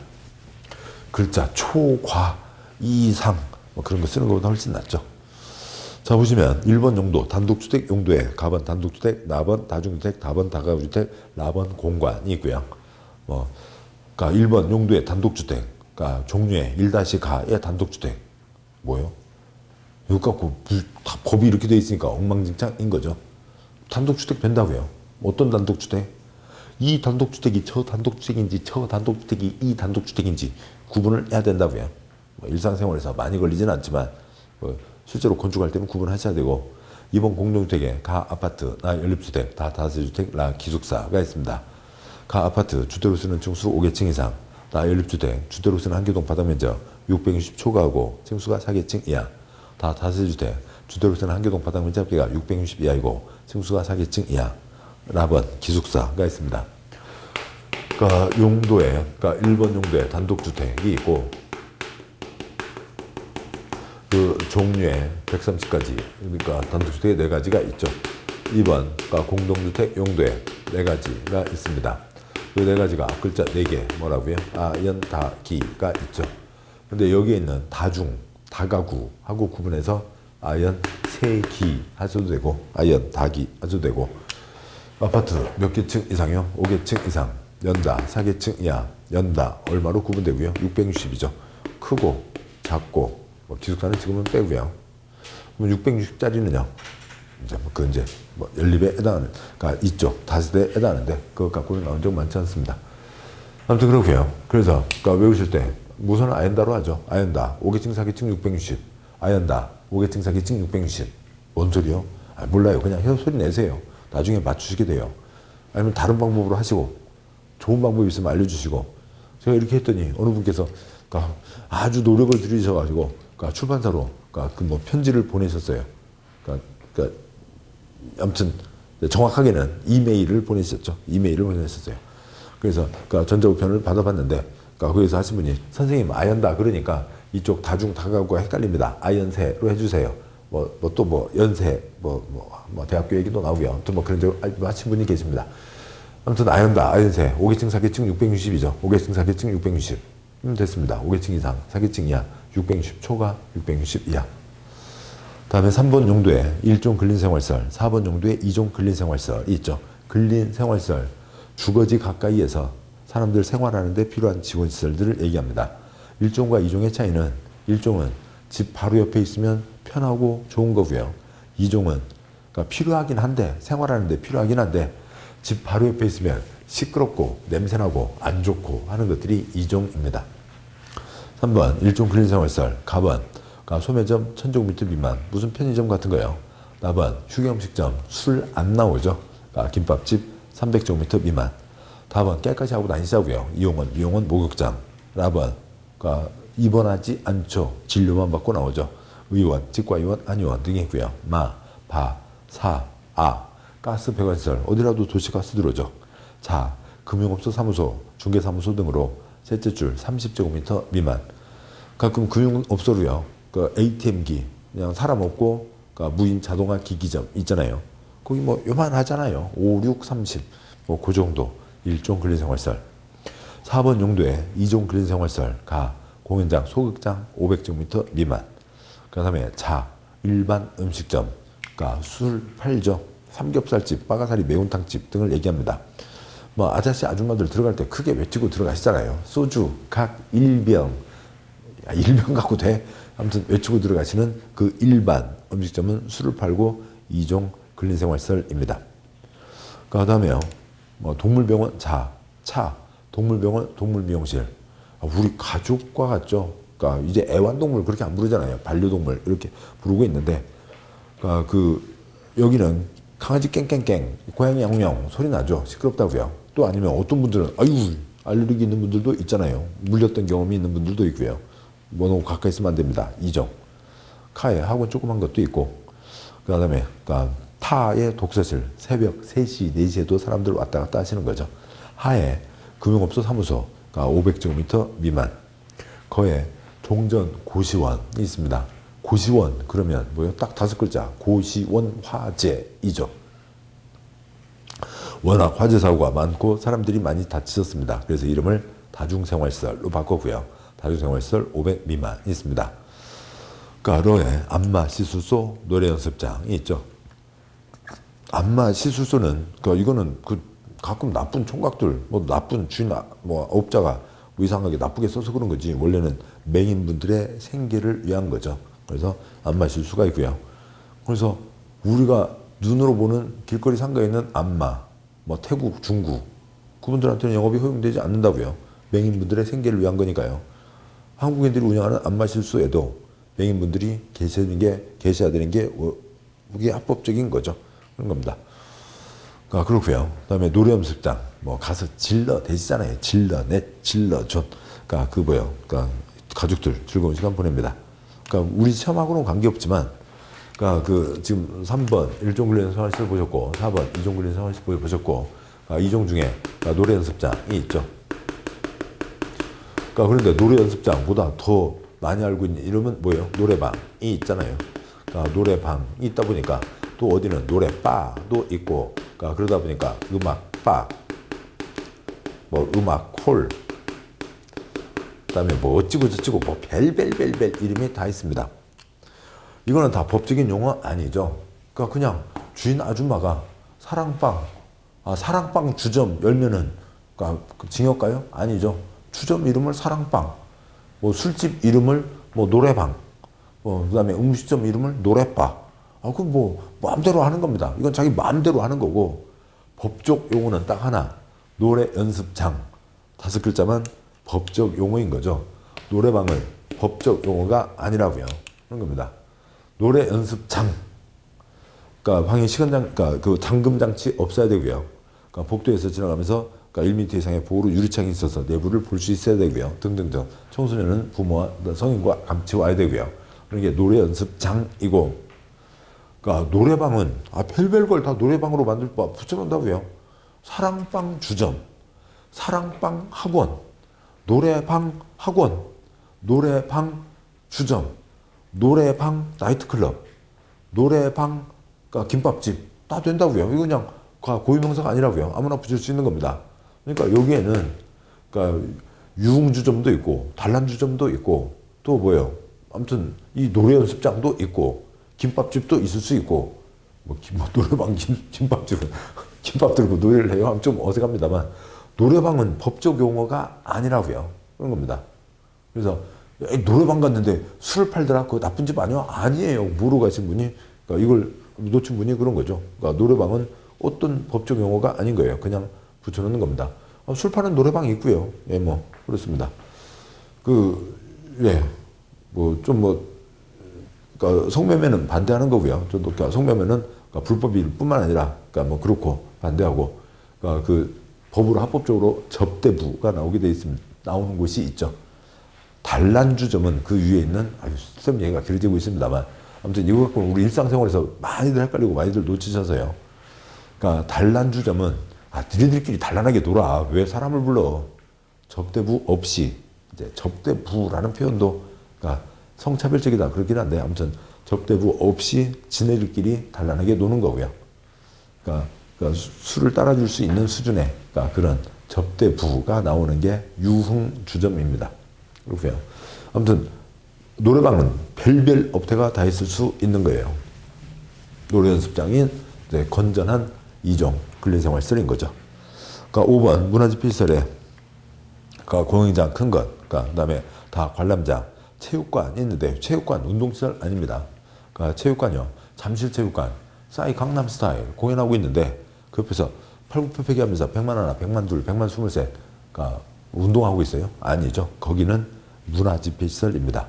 [SPEAKER 1] 글자 초과 이상 뭐 그런 거 쓰는 것보다 훨씬 낫죠. 자 보시면 1번 용도 단독주택 용도에 가번 단독주택, 나번 다중주택, 다번 다가구주택, 나번 공관이 있고요. 뭐 그러니까 1번 용도의 단독주택, 그러니까 종류의 1-가의 단독주택 뭐요? 이거 갖고 다 법이 이렇게 돼 있으니까 엉망진창인 거죠. 단독주택 된다고요. 어떤 단독주택? 이 단독주택이 저 단독주택인지 저 단독주택이 이 단독주택인지 구분을 해야 된다고요. 뭐 일상생활에서 많이 걸리지는 않지만 뭐 실제로 건축할 때는 구분하셔야 되고, 이번 공동주택에 가 아파트, 나 연립주택, 다 다세주택, 나 기숙사가 있습니다. 가 아파트 주택으로 쓰는 층수 5개층 이상, 나 연립주택 주택으로 쓰는 한개동 바닥면적 660 초과하고 층수가 4개층 이하, 다 다세주택 주택으로 쓰는 한개동 바닥면적 합계가 660 이하이고 층수가 4개층 이하, 라번 기숙사가 있습니다. 그러니까 용도에, 그러니까 1번 용도에 단독주택이 있고 그 종류에 130가지, 그러니까 단독주택에 4가지가 있죠. 2번, 그러니까 공동주택 용도에 4가지가 있습니다. 그 4가지가 앞글자 4개 뭐라고요? 연, 다, 기가 있죠. 근데 여기에 있는 다중, 다가구하고 구분해서 연, 세기 하셔도 되고 연, 다기 하셔도 되고, 아파트 몇 개층 이상이요? 5개층 이상, 연다 4개층 이하, 연다 얼마로 구분되고요? 660이죠. 크고 작고, 뭐 기숙사는 지금은 빼고요. 그럼 660짜리는요? 이제 그 이제 연립에 해당하는, 그러니까 이쪽 다세대에 해당하는데 그것 갖고는 나온 적 많지 않습니다. 아무튼 그렇고요. 그래서 그러니까 외우실 때 무선은 아연다로 하죠. 아연다 5계층 4계층 660, 아연다 5계층 4계층 660. 뭔 소리요? 몰라요. 그냥 소리 내세요. 나중에 맞추시게 돼요. 아니면 다른 방법으로 하시고, 좋은 방법이 있으면 알려주시고. 제가 이렇게 했더니 어느 분께서 그러니까 아주 노력을 들이셔가지고 그러니까 출판사로 그러니까 그 편지를 보내셨어요. 그러니까 아무튼 정확하게는 이메일을 보내셨죠. 이메일을 보내셨어요. 그래서 그러니까 전자우편을 받아봤는데, 그러니까 거기서 하신 분이 선생님 아연다 그러니까 이쪽 다중 다가구가 헷갈립니다. 아연세로 해주세요. 또 연세 대학교 얘기도 나오고요. 아무튼 그런 적 하신 분이 계십니다. 아무튼 아연다 아연세 5계층 4계층 660이죠. 5계층 4계층 660 됐습니다. 5계층 이상 4계층 이하 660 초과 660 이하. 다음에 3번 용도에 1종 근린생활설, 4번 용도에 2종 근린생활설이 있죠. 근린생활설, 주거지 가까이에서 사람들 생활하는 데 필요한 지원시설들을 얘기합니다. 1종과 2종의 차이는 1종은 집 바로 옆에 있으면 편하고 좋은 거고요. 2종은 그러니까 필요하긴 한데, 생활하는 데 필요하긴 한데 집 바로 옆에 있으면 시끄럽고 냄새나고 안 좋고 하는 것들이 2종입니다. 3번 1종 근린생활설, 가번 그러니까 소매점 1000제곱미터 미만, 무슨 편의점 같은 거요. 나번 휴게음식점, 술 안 나오죠. 그러니까 김밥집 300제곱미터 미만. 다번 깨끗이 하고 다니자고요. 이용원 목욕장. 라번 그러니까 입원하지 않죠. 진료만 받고 나오죠. 의원, 치과의원, 한의원 등이 있고요. 마, 바, 사, 아, 가스 배관시설, 어디라도 도시가스 들어오죠. 자, 금융업소 사무소, 중개사무소 등으로 셋째 줄 30제곱미터 미만. 가끔 금융업소로요. 그 ATM기, 그냥 사람 없고 그러니까 무인 자동화 기기점 있잖아요. 거기 요만하잖아요. 5, 6, 30. 그 정도. 1종 근린생활설. 4번 용도에 2종 근린생활설, 가, 공연장, 소극장 500제곱미터 미만. 그 다음에 자, 일반 음식점, 그러니까 술 팔죠. 삼겹살집, 빠가사리 매운탕집 등을 얘기합니다. 아저씨 아줌마들 들어갈 때 크게 외치고 들어가시잖아요. 소주 각 1병. 1병 갖고 돼? 아무튼 외치고 들어가시는 그 일반 음식점은 술을 팔고 2종 근린생활설입니다. 그 다음에요. 동물병원, 차, 동물병원, 동물미용실. 우리 가족과 같죠. 그러니까 이제 애완동물 그렇게 안 부르잖아요. 반려동물 이렇게 부르고 있는데, 그러니까 여기는 강아지 깽깽깽, 고양이 양양 소리 나죠. 시끄럽다고요. 또 아니면 어떤 분들은 알레르기 있는 분들도 있잖아요. 물렸던 경험이 있는 분들도 있고요. 너무 가까이 있으면 안 됩니다. 2종. 카에 학원 조그만 것도 있고, 그 다음에 그러니까 타의 독서실, 새벽 3시, 4시에도 사람들 왔다 갔다 하시는 거죠. 하에 금융업소 사무소, 그러니까 500제곱미터 미만. 거에 종전 고시원이 있습니다. 고시원 그러면 딱 5글자, 고시원 화재이죠. 워낙 화재 사고가 많고 사람들이 많이 다치셨습니다. 그래서 이름을 다중생활설로 바꿨고요. 다중생활설 500 미만이 있습니다. 그러니까 로에 안마 시술소, 노래 연습장이 있죠. 안마 시술소는 이거는 가끔 나쁜 총각들, 나쁜 주인, 업자가 이상하게 나쁘게 써서 그런 거지. 원래는 맹인분들의 생계를 위한 거죠. 그래서 안마 시술소가 있고요. 그래서 우리가 눈으로 보는 길거리 상가에 있는 안마, 태국, 중국, 그분들한테는 영업이 허용되지 않는다고요. 맹인분들의 생계를 위한 거니까요. 한국인들이 운영하는 안마 시술소에도 맹인분들이 계셔야 되는 게 그게 합법적인 거죠. 그런 겁니다. 그렇고요. 그다음에 노래 연습장, 가서 질러 대시잖아요. 질러 넷, 질러 존. 그러니까 가족들 즐거운 시간 보냅니다. 우리 체험하고는 관계없지만, 지금 3번 1종 근린생활시설 보셨고, 4번 2종 근린생활시설 보셨고, 2종 중에 노래 연습장이 있죠. 그런데 노래 연습장보다 더 많이 알고 있는 이름은 뭐예요? 노래방이 있잖아요. 노래방이 있다 보니까 또 어디는 노래바도 있고, 그러다 보니까 음악바, 음악홀, 그다음에 어찌고 저찌고 벨벨벨벨 이름이 다 있습니다. 이거는 다 법적인 용어 아니죠. 그냥 주인 아줌마가 사랑빵 주점 열면은 징역 가요? 아니죠. 주점 이름을 사랑빵, 술집 이름을 노래방, 그다음에 음식점 이름을 노래바. 그럼 뭐 마음대로 하는 겁니다. 이건 자기 마음대로 하는 거고, 법적 용어는 딱 하나, 노래 연습장. 5글자만 법적 용어인 거죠. 노래방을 법적 용어가 아니라고요. 그런 겁니다. 노래 연습장. 그러니까 방해 시간장, 그러니까 그 잠금 장치 없어야 되고요. 그러니까 복도에서 지나가면서 그러니까 1m 이상의 보호로 유리창이 있어서 내부를 볼 수 있어야 되고요. 등등등. 청소년은 부모와 성인과 같이 와야 되고요. 그런 게 노래 연습장이고, 그러니까 노래방은 별별 걸 다 노래방으로 붙여놓는다고요. 사랑방 주점, 사랑방 학원, 노래방 학원, 노래방 주점, 노래방 나이트클럽, 노래방 그러니까 김밥집 다 된다고요. 이거 그냥 고유명사가 아니라고요. 아무나 붙일 수 있는 겁니다. 그러니까 여기에는 그러니까 유흥주점도 있고 단란주점도 있고 또 뭐예요? 아무튼 이 노래 연습장도 있고 김밥집도 있을 수 있고 뭐 노래방 김밥집은 김밥 들고 노래를 해요. 하면 좀 어색합니다만 노래방은 법적 용어가 아니라고요. 그런 겁니다. 그래서 노래방 갔는데 술을 팔더라. 그거 나쁜 집 아니야? 아니에요. 모르고 가신 분이 그러니까 이걸 놓친 분이 그런 거죠. 그러니까 노래방은 어떤 법적 용어가 아닌 거예요. 그냥 붙여놓는 겁니다. 술 파는 노래방이 있고요. 예, 뭐 그렇습니다. 그러니까 성매매는 반대하는 거고요. 저도 그러니까 성매매는 그러니까 불법일 뿐만 아니라 그러니까 뭐 그렇고 반대하고 그러니까 그 법으로 합법적으로 접대부가 나오는 곳이 있죠. 단란주점은 그 위에 있는 쌤 얘기가 길어지고 있습니다만 아무튼 이거 갖고 우리 일상생활에서 많이들 헷갈리고 많이들 놓치셔서요. 그러니까 단란주점은 니네들끼리 단란하게 놀아. 왜 사람을 불러? 접대부 없이 이제 접대부라는 표현도 그러니까 성차별적이다 그렇긴 한데 아무튼 접대부 없이 지네들끼리 단란하게 노는 거고요. 그러니까 술을 따라줄 수 있는 수준의 그러니까 그런 접대부가 나오는 게 유흥주점입니다. 그렇고요. 아무튼 노래방은 별별 업태가 다 있을 수 있는 거예요. 노래 연습장인 이제 건전한 2종 근린생활시설인 거죠. 그러니까 5번 문화재필설에 그러니까 공연장 큰 것, 그러니까 그다음에 다 관람장, 체육관 있는데 체육관 운동시설 아닙니다. 그러니까 체육관이요. 잠실체육관, 싸이 강남스타일 공연하고 있는데 그 옆에서 팔굽혀펴기 하면서 100만 하나, 100만 둘, 100만 23 그러니까 운동하고 있어요? 아니죠. 거기는 문화집회시설입니다.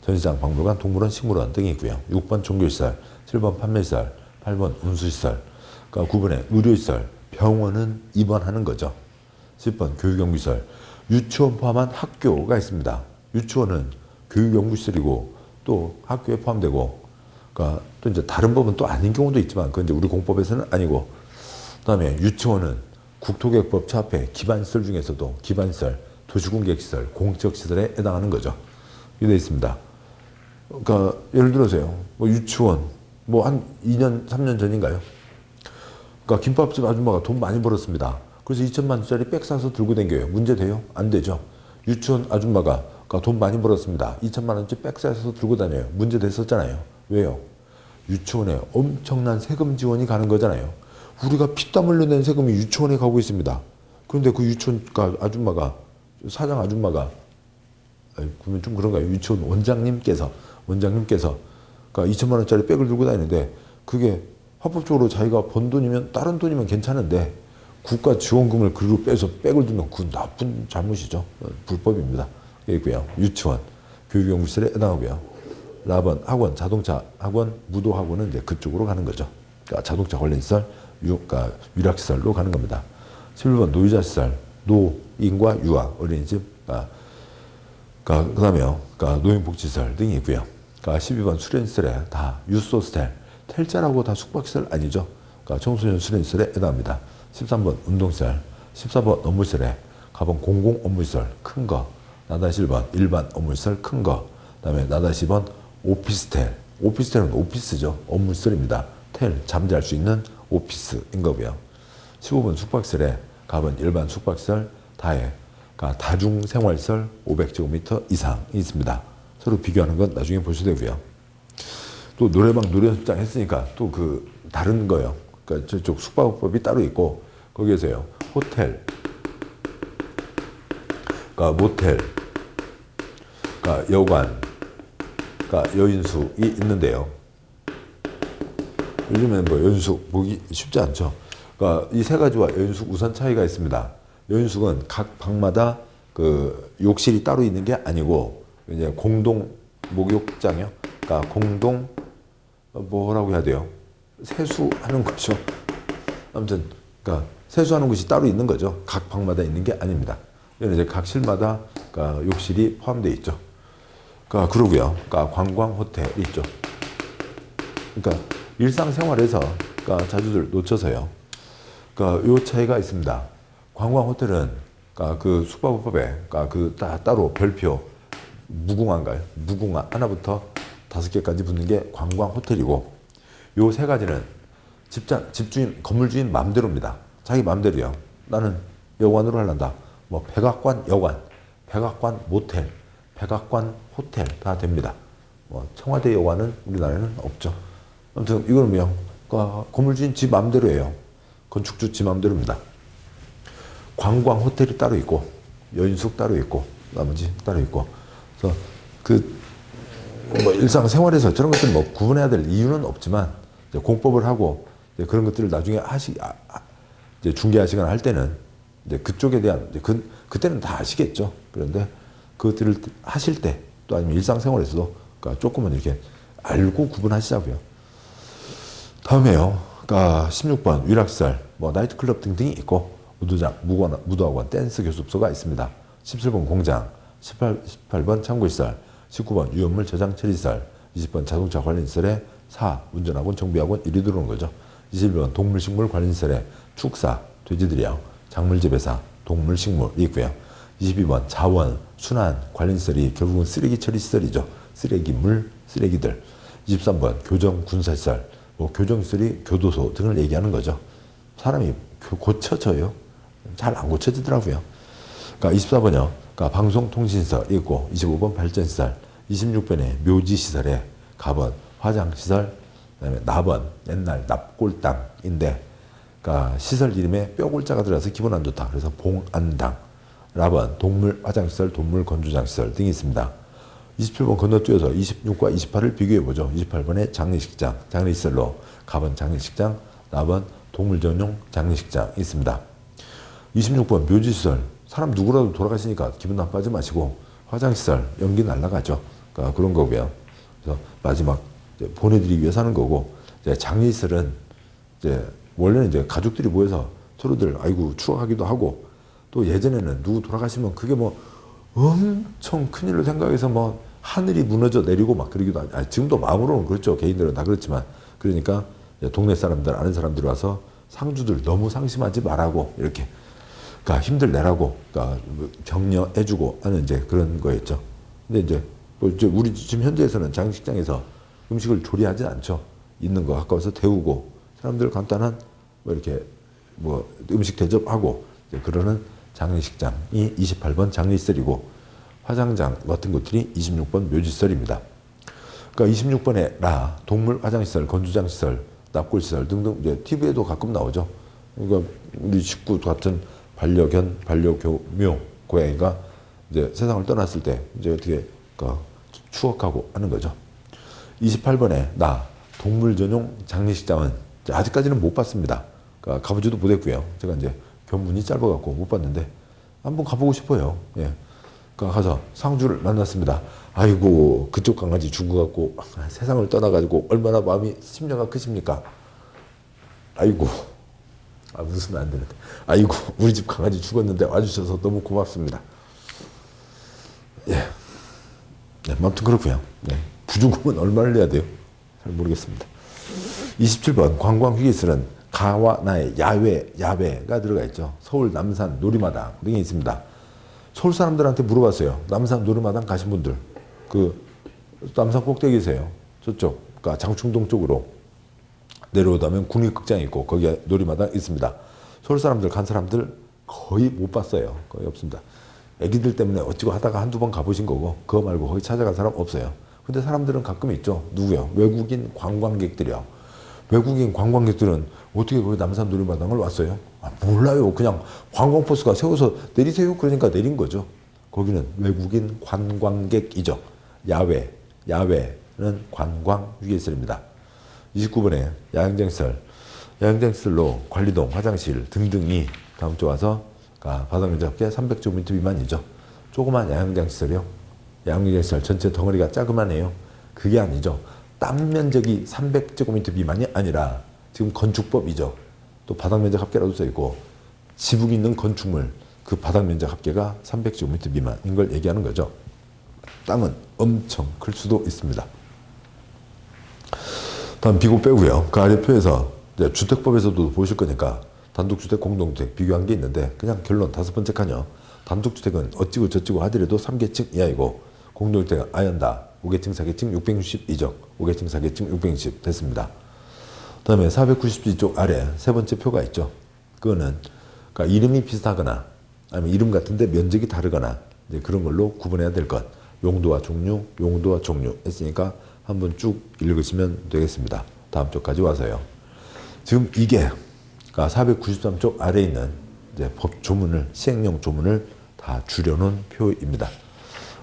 [SPEAKER 1] 전시장, 박물관, 동물원, 식물원 등이 있고요. 6번 종교시설, 7번 판매시설, 8번 운수시설, 그러니까 9번에 의료시설, 병원은 입원하는 거죠. 10번 교육연구시설, 유치원 포함한 학교가 있습니다. 유치원은 교육연구시설이고 또 학교에 포함되고 그러니까 또 이제 다른 법은 또 아닌 경우도 있지만 그건 이제 우리 공법에서는 아니고 그다음에 유치원은 국토개혁법 차압의 기반시설 중에서도 기반시설, 도시공객시설, 공적시설에 해당하는 거죠. 이게 되어 있습니다. 그러니까 예를 들어서요. 뭐 유치원 뭐 한 2년, 3년 전인가요? 그러니까 김밥집 아줌마가 돈 많이 벌었습니다. 그래서 2천만 원짜리 백 사서 들고 다녀요. 문제 돼요? 안 되죠. 유치원 아줌마가 그러니까 돈 많이 벌었습니다. 2천만 원짜리 백 사서 들고 다녀요. 문제 됐었잖아요. 왜요? 유치원에 엄청난 세금 지원이 가는 거잖아요. 우리가 피땀 흘려 낸 세금이 유치원에 가고 있습니다. 그런데 그 유치원 아줌마가 사장 아줌마가 그러면 좀 그런가요? 유치원 원장님께서 그러니까 2천만 원짜리 백을 들고 다니는데 그게 합법적으로 자기가 번 돈이면 다른 돈이면 괜찮은데 국가 지원금을 그리로 빼서 백을 두면 그 나쁜 잘못이죠. 불법입니다. 있고요. 유치원, 교육연구시설에 해당하고요. 라번 학원, 자동차 학원, 무도 학원은 이제 그쪽으로 가는 거죠. 그러니까 자동차 관련 시설, 그러니까 유락시설로 가는 겁니다. 11번 노유자 시설, 노인과 유아, 어린이집, 그다음에요. 노인복지시설 등이 있고요. 12번 수련시설에 다 유소스텔, 텔자라고 다 숙박시설 아니죠. 청소년 수련시설에 해당합니다. 13번 운동시설, 14번 업무시설에 가본 공공 업무시설 큰 거, 나다시 1번 일반 업무시설 큰 거, 그다음에 나다시 2번 오피스텔, 오피스텔은 오피스죠. 업무시설입니다. 텔, 잠잘 수 있는 오피스인 거고요. 15번 숙박시설에 가본 일반 숙박시설 다해 다중생활시설 500제곱미터 이상이 있습니다. 서로 비교하는 건 나중에 보셔도 되고요. 또 노래방, 노래연습장 했으니까 또 그 다른 거요. 그러니까 저쪽 숙박업법이 따로 있고 거기에서요. 호텔, 모텔, 여관, 여인숙이 있는데요. 요즘에는 뭐 연숙 보기 쉽지 않죠. 그러니까 이 세 가지와 연숙 우선 차이가 있습니다. 연숙은 각 방마다 그 욕실이 따로 있는 게 아니고 이제 공동 목욕장이요. 그러니까 공동 뭐라고 해야 돼요? 세수하는 거죠. 아무튼 그러니까 세수하는 곳이 따로 있는 거죠. 각 방마다 있는 게 아닙니다. 이건 이제 각 실마다 그러니까 욕실이 포함되어 있죠. 그러니까 그러고요. 그러니까 관광 호텔 있죠. 그러니까 일상생활에서 그러니까 자주들 놓쳐서요. 그러니까 요 차이가 있습니다. 관광 호텔은 그러니까 그 숙박업법에 그러니까 그 따로 별표 무궁화인가요? 무궁화 하나부터 5개까지 붙는 게 관광 호텔이고 요 세 가지는 집주인 건물주인 마음대로입니다. 자기 마음대로요. 나는 여관으로 하란다. 뭐 백악관 여관, 백악관 모텔, 백악관 호텔 다 됩니다. 뭐 청와대 여관은 우리나라에는 없죠. 아무튼 이거는 그냥 건물주인 지 마음대로예요. 건축주 지 마음대로입니다. 관광 호텔이 따로 있고 여인숙 따로 있고 나머지 따로 있고 그래서 그 뭐 일상생활에서 저런 것들 뭐 구분해야 될 이유는 없지만 이제 공법을 하고 이제 그런 것들을 나중에 이제 중개하시거나 할 때는 이제 그쪽에 대한 이제 그때는 다 아시겠죠. 그런데 그것들을 하실 때 또 아니면 일상생활에서도 그러니까 조금은 이렇게 알고 구분하시자고요. 다음에요. 그러니까 16번 위락시설, 뭐 나이트클럽 등등이 있고 무도장, 무도학원, 댄스 교습소가 있습니다. 17번 공장, 18번 창고시설, 19번 유연물 저장 처리시설, 20번 자동차 관련시설에 4. 운전학원, 정비학원 이리 들어오는 거죠. 21번 동물식물 관련시설에 축사, 돼지들이요. 작물재배사, 동물식물이 있고요. 22번 자원, 순환 관련시설이 결국은 쓰레기 처리시설이죠. 쓰레기물, 쓰레기들. 23번 교정, 군사시설, 뭐 교정시설이 교도소 등을 얘기하는 거죠. 사람이 고쳐져요. 잘 안 고쳐지더라고요. 그러니까 24번이요. 그러니까 방송통신시설이 있고 25번 발전시설, 26번에 묘지시설에 가번, 화장시설, 그다음에 납원, 옛날 납골당인데 그러니까 시설 이름에 뼈골자가 들어가서 기분 안 좋다. 그래서 봉안당, 납원, 동물 화장시설, 동물 건조장시설 등이 있습니다. 27번 건너뛰어서 26과 28을 비교해보죠. 28번에 장례식장, 장례시설로 가번 장례식장, 납원 동물 전용 장례식장 있습니다. 26번 묘지시설, 사람 누구라도 돌아가시니까 기분 나빠하지 마시고 화장시설, 연기 날라가죠. 그러니까 그런 거고요. 그래서 마지막 이제 보내드리기 위해서 하는 거고 이제 장례시설은 이제 원래는 이제 가족들이 모여서 서로들 아이고 추억하기도 하고 또 예전에는 누구 돌아가시면 그게 뭐 엄청 큰일로 생각해서 뭐 하늘이 무너져 내리고 막 그러기도 하죠. 지금도 마음으로는 그렇죠. 개인들은 다 그렇지만 그러니까 동네 사람들 아는 사람들이 와서 상주들 너무 상심하지 말라고 이렇게 그러니까 힘들 내라고 그러니까 격려해주고 하는 이제 그런 거였죠. 근데 이제 또 이제 우리 지금 현재에서는 장식장에서 음식을 조리하지 않죠. 있는 거 가까워서 데우고 사람들 간단한 뭐 이렇게 뭐 음식 대접하고 이제 그러는 장례식장이 28번 장례시설이고 화장장 같은 것들이 26번 묘지시설입니다. 그러니까 26번에 동물 화장시설, 건조장시설, 납골시설 등등 이제 TV에도 가끔 나오죠. 그러니까 우리 식구 같은 반려견, 반려묘 고양이가 이제 세상을 떠났을 때 이제 어떻게 그러니까 추억하고 하는 거죠. 28번에 동물 전용 장례식장은 아직까지는 못 봤습니다. 그러니까 가보지도 못했고요. 제가 이제 견문이 짧아갖고 못 봤는데 한번 가보고 싶어요. 예. 그러니까 가서 상주를 만났습니다. 아이고 그쪽 강아지 죽어갖고 세상을 떠나가지고 얼마나 마음이 심려가 크십니까? 아이고 웃으면 안 되는데 아이고 우리 집 강아지 죽었는데 와주셔서 너무 고맙습니다. 예. 네, 아무튼 그렇고요. 네. 부조금은 얼마를 내야 돼요? 잘 모르겠습니다. 27번 관광휴게실은 가와 나의 야외가 들어가 있죠. 서울 남산 놀이마당 등이 있습니다. 서울 사람들한테 물어봤어요. 남산 놀이마당 가신 분들 그 남산 꼭대기세요. 저쪽 그러니까 장충동 쪽으로 내려오다면 국립극장이 있고 거기에 놀이마당 있습니다. 서울 사람들 간 사람들 거의 못 봤어요. 거의 없습니다. 애기들 때문에 어찌고 하다가 한두 번 가보신 거고 그거 말고 거기 찾아간 사람 없어요. 근데 사람들은 가끔 있죠. 누구요? 외국인 관광객들이요. 외국인 관광객들은 어떻게 거기 남산 놀이마당을 왔어요? 몰라요. 그냥 관광버스가 세워서 내리세요. 그러니까 내린 거죠. 거기는 외국인 관광객이죠. 야외는 관광휴게실입니다. 29번에 야영장시설로 관리동, 화장실 등등이 다음 주 와서 바닥 면적 합계 300제곱미터 미만이죠. 조그만 야영장시설이요. 야영장시설 전체 덩어리가 자그만해요. 그게 아니죠. 땅 면적이 300제곱미터 미만이 아니라 지금 건축법이죠. 또 바닥 면적 합계라도 써있고 지붕 있는 건축물 그 바닥 면적 합계가 300제곱미터 미만인 걸 얘기하는 거죠. 땅은 엄청 클 수도 있습니다. 다음 비고 빼고요. 그 아래 표에서 이제 주택법에서도 보실 거니까 단독주택, 공동주택 비교한 게 있는데 그냥 결론 5번째 칸이요. 단독주택은 어찌고 저찌고 하더라도 3계층 이하이고 공동주택은 아연다. 5계층, 4계층 662적, 5계층, 4계층 660 됐습니다. 그 다음에 490쪽 아래 세 번째 표가 있죠. 그거는 그러니까 이름이 비슷하거나 아니면 이름 같은데 면적이 다르거나 이제 그런 걸로 구분해야 될 것. 용도와 종류 했으니까 한번 쭉 읽으시면 되겠습니다. 다음 쪽까지 와서요. 지금 이게 493쪽 아래에 있는 이제 법 조문을, 시행령 조문을 다 줄여놓은 표입니다.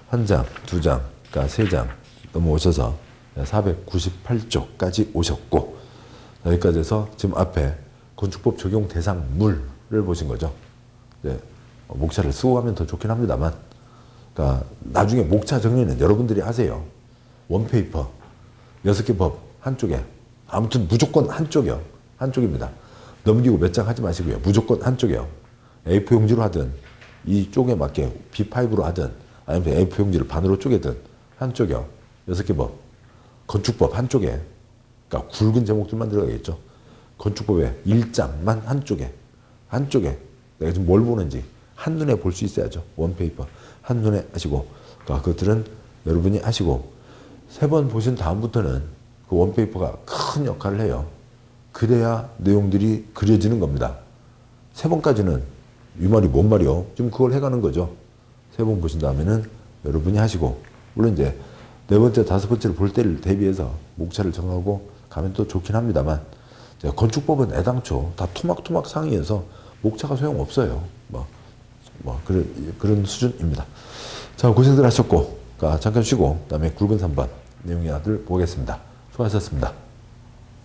[SPEAKER 1] 한 장, 두 장, 그러니까 세 장 넘어오셔서 498쪽까지 오셨고, 여기까지 해서 지금 앞에 건축법 적용 대상물을 보신 거죠. 이제 목차를 쓰고 가면 더 좋긴 합니다만, 그러니까 나중에 목차 정리는 여러분들이 하세요. 원페이퍼, 6개 법 한쪽에. 아무튼 무조건 한쪽이요. 한쪽입니다. 넘기고 몇 장 하지 마시고요. 무조건 한쪽이요. A4 용지로 하든, 이쪽에 맞게 B5로 하든, 아니면 A4 용지를 반으로 쪼개든, 한쪽이요. 6개 법. 건축법 한쪽에. 그러니까 굵은 제목들만 들어가겠죠. 건축법에 1장만 한쪽에. 한쪽에. 내가 지금 뭘 보는지 한눈에 볼 수 있어야죠. 원페이퍼. 한눈에 하시고. 그러니까 그것들은 여러분이 하시고, 3번 보신 다음부터는 그 원페이퍼가 큰 역할을 해요. 그래야 내용들이 그려지는 겁니다. 3번까지는 이 말이 뭔 말이요? 지금 그걸 해가는 거죠. 3번 보신 다음에는 여러분이 하시고, 물론 이제 4번째, 5번째를 볼 때를 대비해서 목차를 정하고 가면 또 좋긴 합니다만, 건축법은 애당초 다 토막토막 상의해서 목차가 소용없어요. 그런 수준입니다. 자, 고생들 하셨고, 잠깐 쉬고, 그 다음에 굵은 3번 내용이 하나들 보겠습니다. 수고하셨습니다.